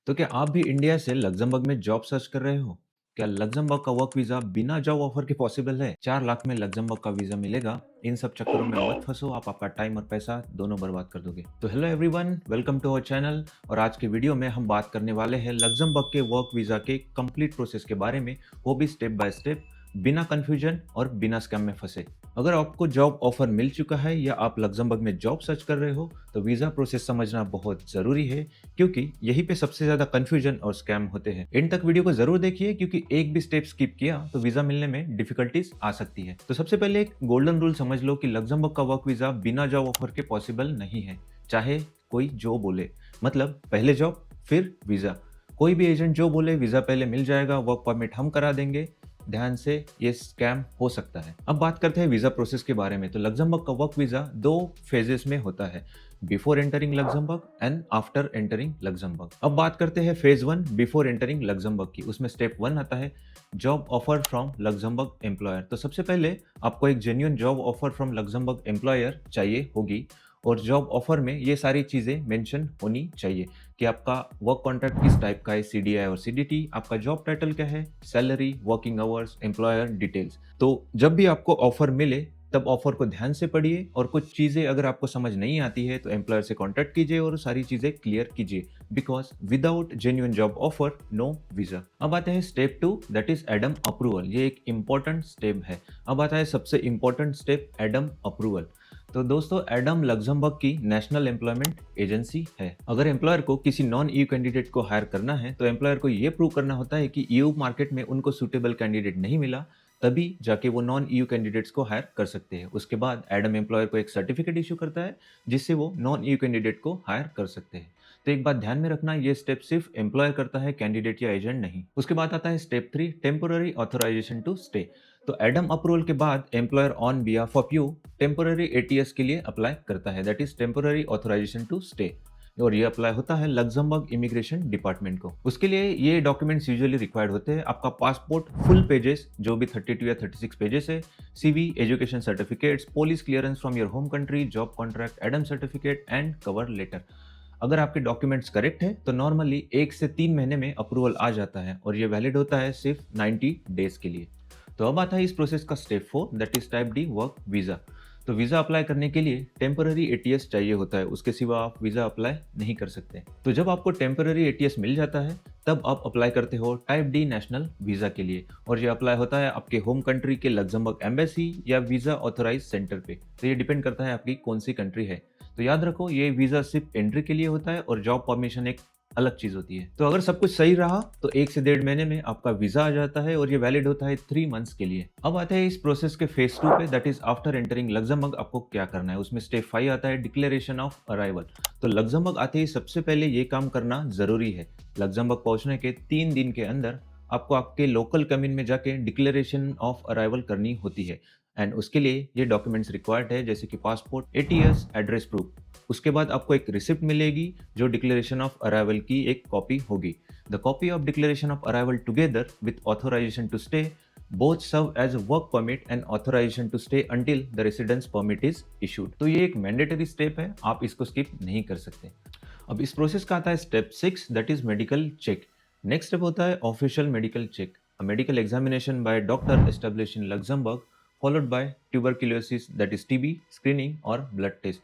तो क्या आप भी इंडिया से लग्जमबर्ग में जॉब सर्च कर रहे हो? क्या लग्जमबर्ग का वर्क वीज़ा बिना जॉब ऑफर के पॉसिबल है? 4 लाख में लग्जमबर्ग का वीज़ा मिलेगा? इन सब चक्करों में मत फँसो, आप आपका टाइम और पैसा दोनों बर्बाद कर दोगे। तो hello everyone, welcome to our channel और आज के वीडियो में हम बात करने वाले हैं लग्जमबर्ग के वर्क वीज़ा के कंप्लीट प्रोसेस के बारे में, वो भी स्टेप बाय स्टेप, बिना कन्फ्यूजन और बिना स्कैम में फँसे। अगर आपको जॉब ऑफर मिल चुका है या आप लग्जमबर्ग में जॉब सर्च कर रहे हो, तो वीज़ा प्रोसेस समझना बहुत ज़रूरी है क्योंकि यहीं पे सबसे ज़्यादा कन्फ्यूजन और स्कैम होते हैं। एंड तक वीडियो को ज़रूर देखिए क्योंकि एक भी स्टेप स्किप किया तो वीज़ा मिलने में डिफिकल्टीज आ सकती है। तो सबसे पहले एक गोल्डन रूल समझ लो कि लग्जमबर्ग का वर्क वीज़ा बिना जॉब ऑफर के पॉसिबल नहीं है, चाहे कोई जो बोले। मतलब पहले जॉब फिर वीज़ा। कोई भी एजेंट जो बोले वीज़ा पहले मिल जाएगा, वर्क परमिट हम करा देंगे, ध्यान से ये स्कैम हो सकता है। अब बात करते हैं वीज़ा प्रोसेस के बारे में। तो लग्जमबर्ग का वर्क वीज़ा 2 फेजेस में होता है, before entering Luxembourg and after entering Luxembourg. अब बात करते हैं फेज 1 बिफोर एंटरिंग लग्जमबर्ग की। उसमें स्टेप 1 आता है job offer from Luxembourg employer. तो सबसे पहले आपको एक genuine job offer from Luxembourg employer चाहिए होगी और जॉब ऑफर में ये सारी चीज़ें मेंशन होनी चाहिए कि आपका वर्क कॉन्ट्रैक्ट किस टाइप का है, सीडीआई और सीडीटी, आपका जॉब टाइटल क्या है, salary, working hours, employer details. तो जब भी आपको ऑफर मिले तब ऑफर को ध्यान से पढ़िए और कुछ चीज़ें अगर आपको समझ नहीं आती है तो एम्प्लॉयर से कॉन्टैक्ट कीजिए और सारी चीज़ें क्लियर कीजिए because without genuine job offer no visa. अब आते हैं step 2 that is ADEM approval. ये एक इंपॉर्टेंट स्टेप है। अब आता है सबसे इंपॉर्टेंट स्टेप एडम अप्रूवल। तो दोस्तों एडम लग्जमबर्ग की नेशनल एम्प्लॉयमेंट एजेंसी है। अगर एम्प्लॉयर को किसी नॉन ईयू कैंडिडेट को हायर करना है तो एम्प्लॉयर को ये प्रूव करना होता है कि ईयू मार्केट में उनको सुटेबल कैंडिडेट नहीं मिला, तभी जाके वो नॉन ईयू कैंडिडेट्स को हायर कर सकते हैं। उसके बाद एडम एम्प्लॉयर को एक सर्टिफिकेट इशू करता है जिससे वो नॉन ईयू कैंडिडेट को हायर कर सकते हैं। तो एक बात ध्यान में रखना, ये स्टेप सिर्फ एम्प्लॉयर करता है, कैंडिडेट या एजेंट नहीं। उसके बाद आता है step 3 temporary authorisation to stay. तो एडम अप्रूवल के बाद employer on behalf of you temporary ATS के लिए अप्लाई करता है, that is temporary authorisation to stay, और ये अप्लाई होता है लग्जमबर्ग इमिग्रेशन डिपार्टमेंट को। उसके लिए ये डॉक्यूमेंट्स यूजुअली रिक्वायर्ड होते हैं, आपका पासपोर्ट फुल पेजेस जो भी 32 या 36 पेजेस है, CV, education certificates, police clearance from your home country, job contract, ADEM certificate and cover letter. अगर आपके डॉक्यूमेंट्स करेक्ट है तो नॉर्मली 1 से 3 महीने में अप्रूवल आ जाता है और ये वैलिड होता है सिर्फ 90 डेज के लिए। तो अब आता है इस प्रोसेस का step 4 that is type D work visa. तो वीज़ा अप्लाई करने के लिए टेम्पररी एटीएस चाहिए होता है, उसके सिवा आप वीज़ा अप्लाई नहीं कर सकते। तो जब आपको टेम्पररी एटीएस मिल जाता है तब आप अप्लाई करते हो टाइप डी नेशनल वीज़ा के लिए और ये अप्लाई होता है आपके होम कंट्री के लग्जमबर्ग एम्बेसी या वीज़ा ऑथराइज सेंटर पे। तो ये डिपेंड करता है आपकी कौन सी कंट्री है। तो याद रखो ये वीज़ा सिर्फ एंट्री के लिए होता है और जॉब परमिशन एक अलग चीज होती है। तो अगर सब कुछ सही रहा तो 1 से 1.5 महीने में आपका वीजा आ जाता है और ये वैलिड होता है 3 मंथ्स के लिए। अब आते हैं इस प्रोसेस के फेज 2 पे that is after entering Luxembourg आपको क्या करना है। उसमें स्टेप 5 आता है डिक्लेरेशन ऑफ अराइवल। तो लग्जमबर्ग आते ही सबसे पहले ये काम करना जरूरी है। लग्जमबर्ग पहुंचने के 3 दिन के अंदर आपको आपके लोकल कम्यून में जाके डिक्लेरेशन ऑफ अराइवल करनी होती है एंड उसके लिए ये डॉक्यूमेंट्स रिक्वायर्ड है जैसे कि पासपोर्ट, एटीएस, एड्रेस प्रूफ। उसके बाद आपको एक रिसिप्ट मिलेगी जो डिक्लेरेशन ऑफ अराइवल की एक कॉपी होगी। The copy of declaration of arrival together with authorisation to stay both serve as work permit and authorisation to stay until the residence permit is issued. तो ये एक mandatory step है, आप इसको skip नहीं कर सकते। अब इस प्रोसेस का आता है step 6 that is medical check. Next step होता है official medical check, a medical examination by doctor establish in Luxembourg followed by tuberculosis that is TB screening और ब्लड टेस्ट।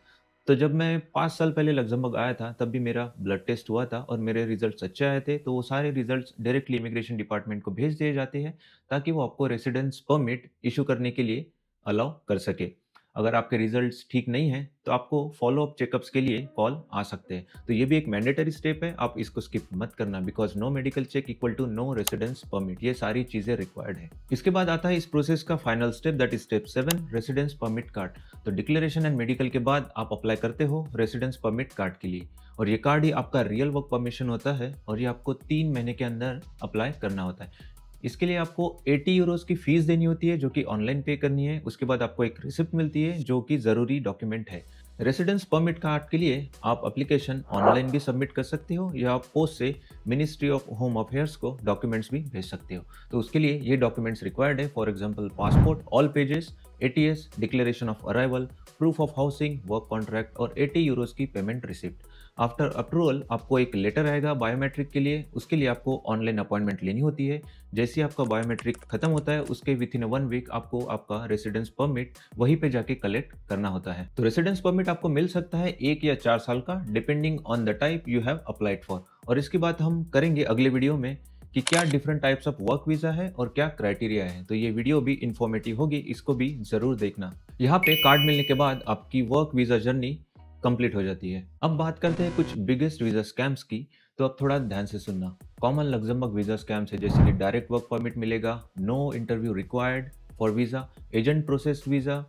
तो जब मैं 5 साल पहले लग्जमबर्ग आया था तब भी मेरा ब्लड टेस्ट हुआ था और मेरे रिजल्ट्स अच्छे आए थे, तो वो सारे रिजल्ट्स डायरेक्टली इमिग्रेशन डिपार्टमेंट को भेज दिए जाते हैं ताकि वो आपको रेसिडेंस परमिट इशू करने के लिए अलाउ कर सके। अगर आपके रिजल्ट्स ठीक नहीं हैं तो आपको फॉलो अप चेकअप्स के लिए कॉल आ सकते हैं। तो ये भी एक मैंडेटरी स्टेप है, आप इसको स्किप मत करना because no medical check equal to no residence permit, ये सारी चीजें रिक्वायर्ड है। इसके बाद आता है इस प्रोसेस का final step that is step 7 residence permit card. तो डिक्लेरेशन एंड मेडिकल के बाद आप अप्लाई करते हो रेसिडेंस परमिट कार्ड के लिए और ये कार्ड ही आपका रियल वर्क परमिशन होता है और ये आपको 3 महीने के अंदर अप्लाई करना होता है। इसके लिए आपको 80 यूरोज की फीस देनी होती है जो कि ऑनलाइन पे करनी है। उसके बाद आपको एक रिसिप्ट मिलती है जो कि जरूरी डॉक्यूमेंट है। रेसिडेंस परमिट कार्ड के लिए आप एप्लीकेशन ऑनलाइन भी सबमिट कर सकते हो या आप पोस्ट से मिनिस्ट्री ऑफ होम अफेयर्स को डॉक्यूमेंट्स भी भेज सकते हो। तो उसके लिए ये डॉक्यूमेंट्स रिक्वायर्ड है, for example passport all pages, ATS, declaration of arrival, proof of housing, work contract और 80 यूरोज की पेमेंट रिसिप्ट। आफ्टर अप्रूवल आपको एक लेटर आएगा बायोमेट्रिक के लिए, उसके लिए आपको ऑनलाइन अपॉइंटमेंट लेनी होती है। जैसे ही आपका बायोमेट्रिक खत्म होता है, उसके विथिन 1 वीक आपको आपका रेसिडेंस परमिट वहीं पे जाके कलेक्ट करना होता है। तो रेसिडेंस परमिट आपको मिल सकता है 1 या 4 साल का, depending on the type you have applied for. और इसकी बात हम करेंगे अगले वीडियो में कि क्या different types of work visa है और क्या क्राइटेरिया है। तो ये वीडियो भी इंफॉर्मेटिव होगी, इसको भी जरूर देखना। यहाँ पे कार्ड मिलने के बाद आपकी वर्क वीजा जर्नी कंप्लीट हो जाती है। अब बात करते हैं कुछ बिगेस्ट वीजा स्कैम्स की, तो अब थोड़ा ध्यान से सुनना। कॉमन लग्जमबर्ग वीजा स्कैम्स है, जैसे कि डायरेक्ट वर्क परमिट मिलेगा, no interview required for visa, agent process visa,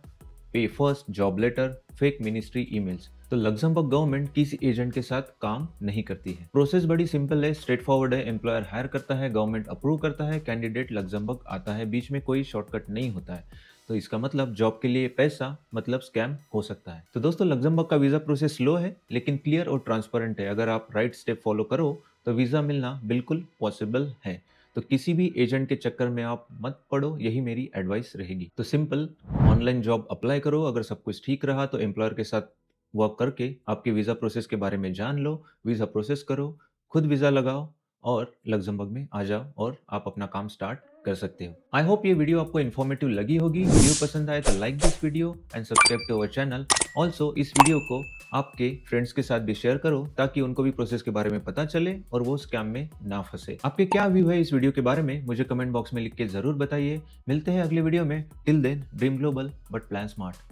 pay first job letter, fake ministry emails. तो लग्जमबर्ग गवर्नमेंट किसी एजेंट के साथ काम नहीं करती है। प्रोसेस बड़ी सिंपल है, स्ट्रेट फॉरवर्ड है। एम्प्लॉयर हायर करता है, गवर्नमेंट अप्रूव करता है, कैंडिडेट लग्जमबर्ग आता है। बीच में कोई शॉर्टकट नहीं होता है। तो इसका मतलब जॉब के लिए पैसा मतलब स्कैम हो सकता है। तो दोस्तों, लग्जमबर्ग का वीजा प्रोसेस स्लो है लेकिन क्लियर और ट्रांसपेरेंट है। अगर आप राइट स्टेप फॉलो करो तो वीजा मिलना बिल्कुल पॉसिबल है। तो किसी भी एजेंट के चक्कर में आप मत पड़ो, यही मेरी एडवाइस रहेगी। तो सिंपल, ऑनलाइन जॉब अप्लाई करो। अगर सब कुछ ठीक रहा तो एम्प्लॉयर के साथ वर्क करके आपके वीज़ा प्रोसेस के बारे में जान लो, वीज़ा प्रोसेस करो, खुद वीज़ा लगाओ और लग्जमबर्ग में आ जाओ और आप अपना काम स्टार्ट कर सकते हो। आई होप ये वीडियो आपको इन्फॉर्मेटिव लगी होगी। वीडियो पसंद आए तो like this video and subscribe to our channel. Also इस वीडियो को आपके फ्रेंड्स के साथ भी शेयर करो ताकि उनको भी प्रोसेस के बारे में पता चले और वो स्कैम में ना फंसे। आपके क्या व्यू है इस वीडियो के बारे में मुझे कमेंट बॉक्स में लिख के जरूर बताइए। मिलते हैं अगले वीडियो में। Till then dream global but plan smart.